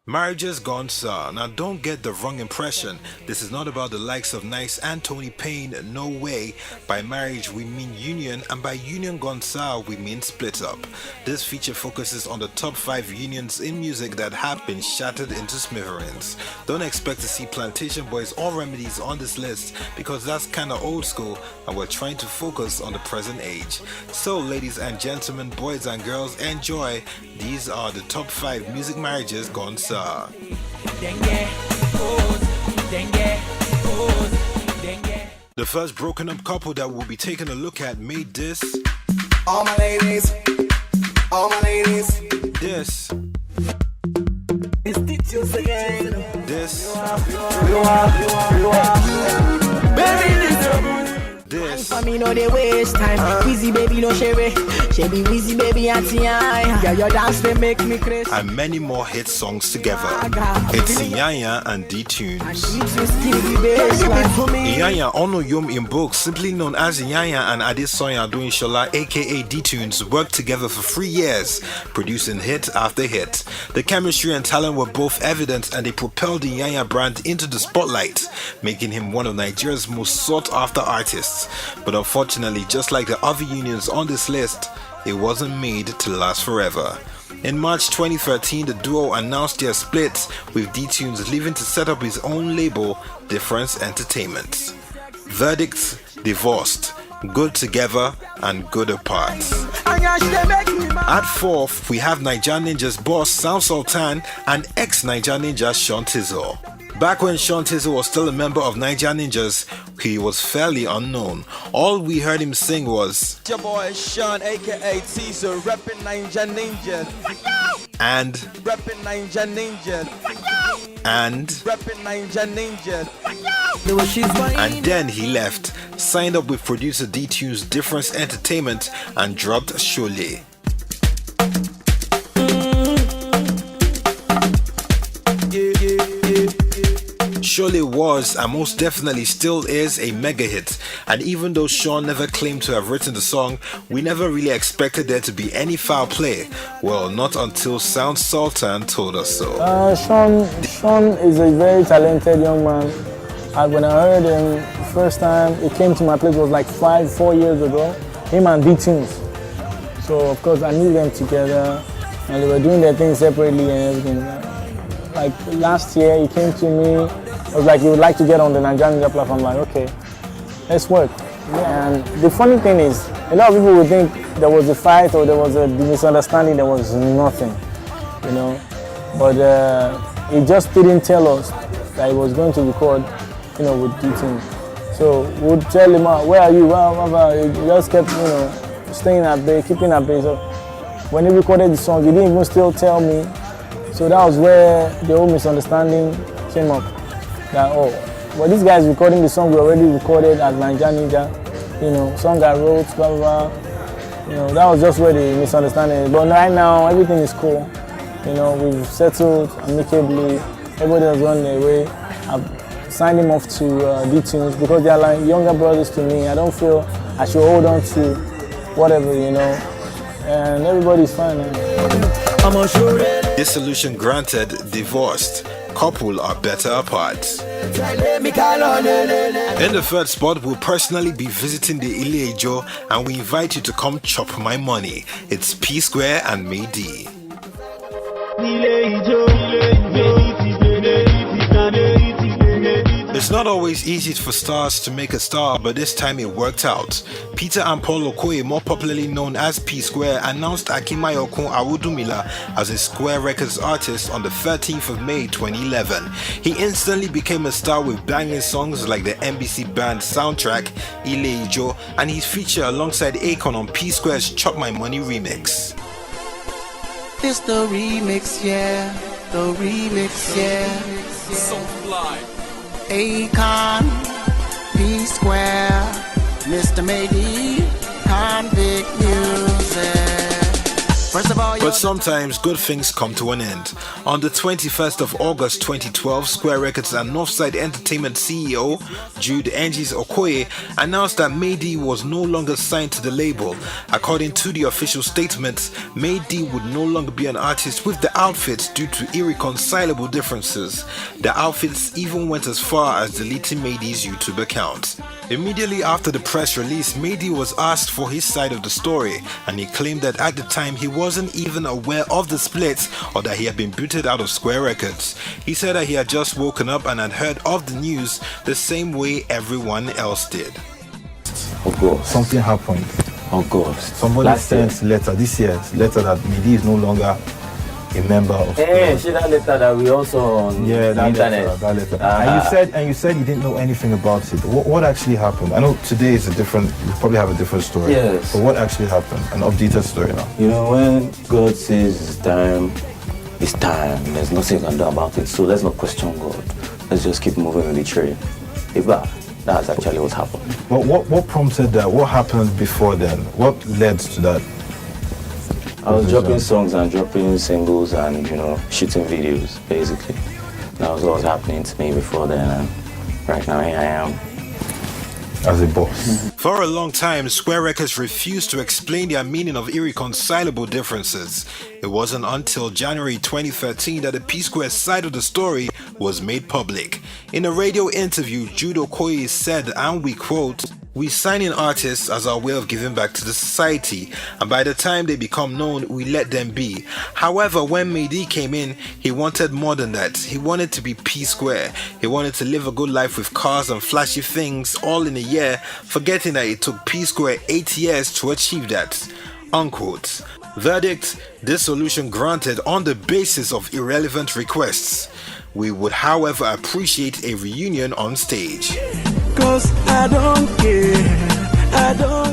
Marriages gone sour. Now don't get the wrong impression. This is not about the likes of Nice and Tony Payne. No way. By marriage we mean union, and by union gone sour we mean split up. This feature focuses on the top 5 unions in music that have been shattered into smithereens. Don't expect to see Plantation Boys or Remedies on this list because that's kinda old school and we're trying to focus on the present age. So ladies and gentlemen, boys and girls, enjoy. These are the top 5 music marriages gone sour. The first broken up couple that we'll be taking a look at made this. All my ladies, all my ladies. This. It's teachers again. This. Baby, this. This. For me, no, they waste time. Wheezy baby, no sherry. She be wheezy baby, auntie. Yeah, your dance, they make me crazy. And many more hit songs together. It's Inyanya and D-Tunes. Inyanya, Ono Yom in books, simply known as Inyanya and Adesoya doing Shola, aka D-Tunes, worked together for 3 years, producing hit after hit. The chemistry and talent were both evident and they propelled the Inyanya brand into the spotlight, making him one of Nigeria's most sought-after artists. But unfortunately, just like the other unions on this list, it wasn't made to last forever. In March 2013, the duo announced their split, with D-Tunes leaving to set up his own label, Difference Entertainment. Verdicts: divorced, good together, and good apart. At 4th, we have Nigerian Ninja's boss Sultan and ex-Nigerian Ninja Sean Tizzle. Back when Sean Tizzle was still a member of Nigerian Ninjas, he was fairly unknown. All we heard him sing was your boy Sean aka Tizzle, reppin' Ninja Ninja. And reppin' Ninja Ninja. And reppin' Ninja Ninja. And then he left, signed up with producer D-Tunes Difference Entertainment and dropped Shole. Shole was, and most definitely still is, a mega hit, and even though Sean never claimed to have written the song, we never really expected there to be any foul play. Well, not until Sound Sultan told us so. Sean is a very talented young man. When I heard him first time, he came to my place, was like 4 years ago, him and D-Tunes. So of course I knew them together, and they were doing their things separately and everything. Like last year, he came to me. I was like, he would like to get on the Nigerian Ninja platform. I'm like, okay, let's work. Yeah. And the funny thing is, a lot of people would think there was a fight or there was a misunderstanding. There was nothing, you know. But he just didn't tell us that he was going to record, you know, with D-Tunes. So we'd tell him, where are you? He just kept, you know, staying at bay, keeping at bay. So when he recorded the song, he didn't even still tell me. So that was where the whole misunderstanding came up. That, well, this guy is recording the song we already recorded as Nigerian Ninja, you know, song I wrote, blah, blah, blah. You know, that was just where the misunderstanding is. But right now, everything is cool. You know, we've settled amicably. Everybody has gone their way. I've signed him off to D-Tunes because they're like younger brothers to me. I don't feel I should hold on to whatever, you know. And everybody's fine now. Dissolution granted, divorced. Couple are better apart. In the third spot, we'll personally be visiting the Ile-Ijo and we invite you to come chop my money. It's P-Square and May D. It's not always easy for stars to make a star, but this time it worked out. Peter and Paul Okoye, more popularly known as P-Square, announced Akimayokun Awudumila as a Square Records artist on the 13th of May 2011. He instantly became a star with banging songs like the NBC band soundtrack, Ile-Ijo, and he's featured alongside Akon on P-Square's Chop My Money remix. It's the remix, yeah. The remix, yeah. So fly. Akon, P-Square, Mr. Maybe, Convict Music. First of all, But sometimes good things come to an end. On the 21st of August 2012, Square Records and Northside Entertainment CEO Jude Engis Okoye announced that Mady was no longer signed to the label. According to the official statement, Mady would no longer be an artist with the Outfits due to irreconcilable differences. The Outfits even went as far as deleting Mady's YouTube account. Immediately after the press release, Mady was asked for his side of the story, and he claimed that at the time he wasn't even aware of the split or that he had been booted out of Square Records. He said that he had just woken up and had heard of the news the same way everyone else did. Of course. Something happened. Of course. Somebody sent letter this year's letter that Mady is no longer a member of. Hey, see that letter that we also on the internet. That letter. And you said you didn't know anything about it. What actually happened? I know today is you probably have a different story. Yes. But what actually happened? An updated story now. You know, when God says it's time. There's nothing you can do about it. So let's not question God. Let's just keep moving with the train. That's actually what happened. Well, what prompted that? What happened before then? What led to that? I was dropping songs and dropping singles and, shooting videos, basically. That was what was happening to me before then, and right now here I am. As a boss. For a long time, Square Records refused to explain their meaning of irreconcilable differences. It wasn't until January 2013 that the P-Square side of the story was made public. In a radio interview, Jude Okoye said, and we quote, "We sign in artists as our way of giving back to the society, and by the time they become known, we let them be. However, when Mady came in, he wanted more than that. He wanted to be P-Square. He wanted to live a good life with cars and flashy things all in a year, forgetting that it took P-Square 8 years to achieve that." Unquote. Verdict: dissolution granted on the basis of irrelevant requests. We would, however, appreciate a reunion on stage. Cause I don't care.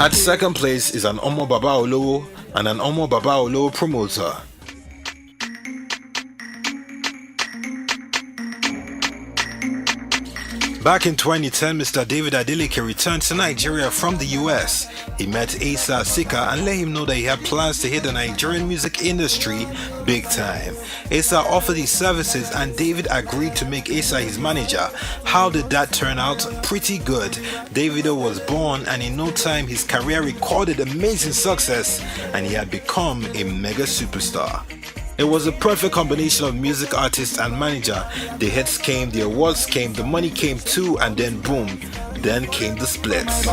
At second place is an Omo Baba Olowo and an Omo Baba Olowo promoter. Back in 2010, Mr. David Adeleke returned to Nigeria from the US. He met Asa Sika and let him know that he had plans to hit the Nigerian music industry big time. Asa offered his services and David agreed to make Asa his manager. How did that turn out? Pretty good. Davido was born and in no time his career recorded amazing success and he had become a mega superstar. It was a perfect combination of music artist and manager. The hits came, the awards came, the money came too, and then boom, then came the splits.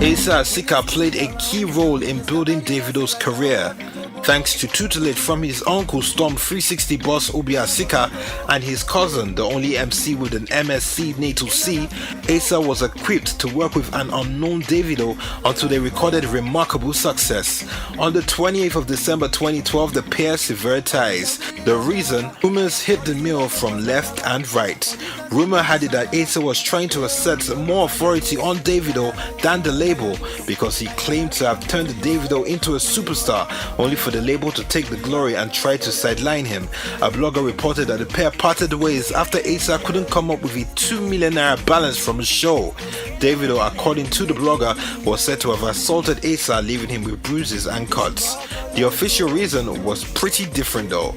Asa Sika played a key role in building Davido's career. Thanks to tutelage from his uncle Storm 360 boss Obi Asika and his cousin, the only MC with an MSc natal C, Asa was equipped to work with an unknown Davido until they recorded remarkable success. On the 28th of December 2012, the pair severed ties. The reason? Rumors hit the mill from left and right. Rumor had it that Asa was trying to assert more authority on Davido than the label because he claimed to have turned Davido into a superstar only for the label to take the glory and try to sideline him. A blogger reported that the pair parted ways after Asa couldn't come up with a 2 million naira balance from a show. Davido, according to the blogger, was said to have assaulted Asa, leaving him with bruises and cuts. The official reason was pretty different though.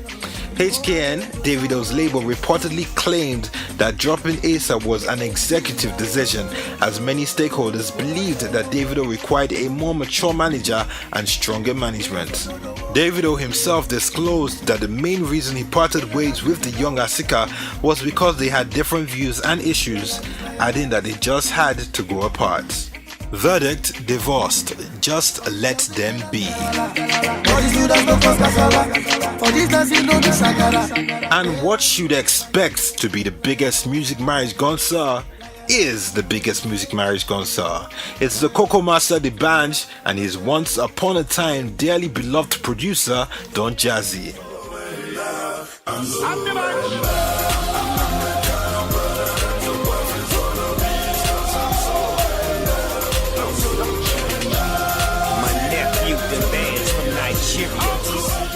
HKN, Davido's label, reportedly claimed that dropping Asa was an executive decision, as many stakeholders believed that Davido required a more mature manager and stronger management. Davido himself disclosed that the main reason he parted ways with the young Asika was because they had different views and issues, adding that they just had to go apart. Verdict: divorced. Just let them be. And what should expect to be the biggest music marriage gone sour is the biggest music marriage gone sour. It's the Coco Master DaBaby and his once upon a time dearly beloved producer Don Jazzy. My nephew, the bands from Nigeria.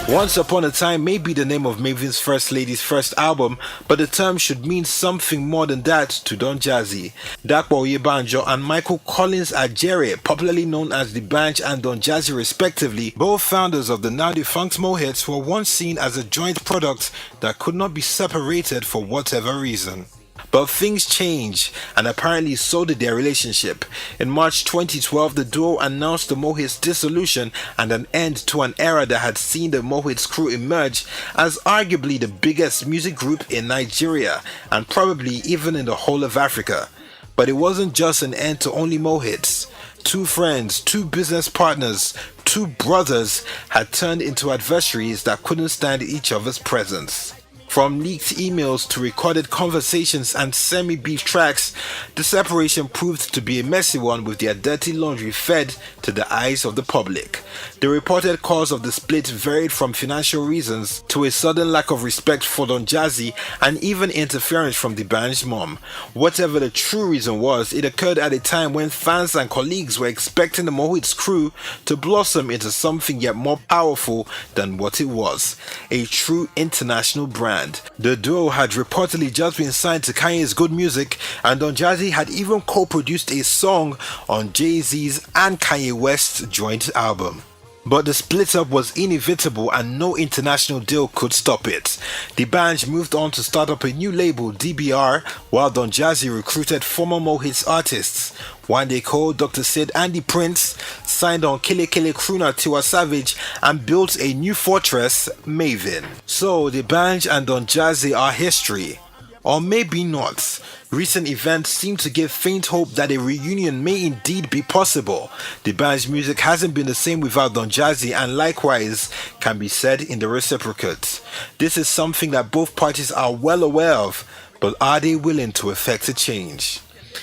Once Upon a Time may be the name of Maven's First Lady's first album, but the term should mean something more than that to Don Jazzy. Dakwa Oyebanjo and Michael Collins Ajere, popularly known as DaBaby and Don Jazzy respectively, both founders of the now defunct Mohits, were once seen as a joint product that could not be separated for whatever reason. But things change, and apparently so did their relationship. In March 2012, the duo announced the Mohits' dissolution and an end to an era that had seen the Mohits crew emerge as arguably the biggest music group in Nigeria, and probably even in the whole of Africa. But it wasn't just an end to only Mohits. Two friends, two business partners, two brothers had turned into adversaries that couldn't stand each other's presence. From leaked emails to recorded conversations and semi-beef tracks, the separation proved to be a messy one, with their dirty laundry fed to the eyes of the public. The reported cause of the split varied from financial reasons to a sudden lack of respect for Don Jazzy and even interference from DaBaby's mom. Whatever the true reason was, it occurred at a time when fans and colleagues were expecting the Mohits crew to blossom into something yet more powerful than what it was, a true international brand. The duo had reportedly just been signed to Kanye's Good Music, and Don Jazzy had even co-produced a song on Jay-Z's and Kanye West's joint album. But the split-up was inevitable and no international deal could stop it. DaBaby moved on to start up a new label, DBR, while Don Jazzy recruited former Mohits artists. One they called Dr. Sid Andy Prince, signed on Kele Kele crooner Tiwa Savage, and built a new fortress, Maven. So DaBaby and Don Jazzy are history. Or maybe not. Recent events seem to give faint hope that a reunion may indeed be possible. DaBaby's music hasn't been the same without Don Jazzy, and likewise can be said in the reciprocate. This is something that both parties are well aware of, but are they willing to effect a change?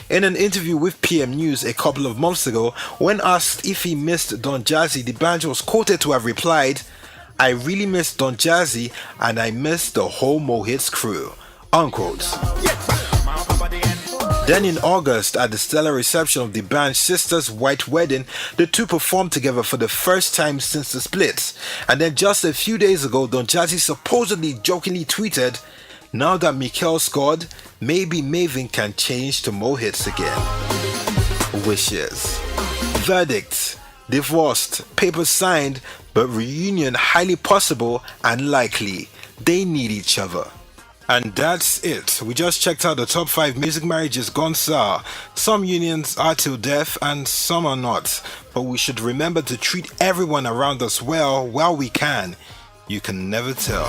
In an interview with PM News a couple of months ago, when asked if he missed Don Jazzy, DaBaby was quoted to have replied, "I really miss Don Jazzy and I miss the whole Mohits crew." Unquote. Then in August, at the stellar reception of DaBaby's sister's white wedding, the two performed together for the first time since the split. And then just a few days ago, Don Jazzy supposedly jokingly tweeted, "Now that Mikel scored, maybe Maven can change to Mohits again." Wishes. Verdict. Divorced, papers signed, but reunion highly possible and likely. They need each other. And that's it. We just checked out the top 5 music marriages gone sour. Some unions are till death and some are not. But we should remember to treat everyone around us well while we can. You can never tell.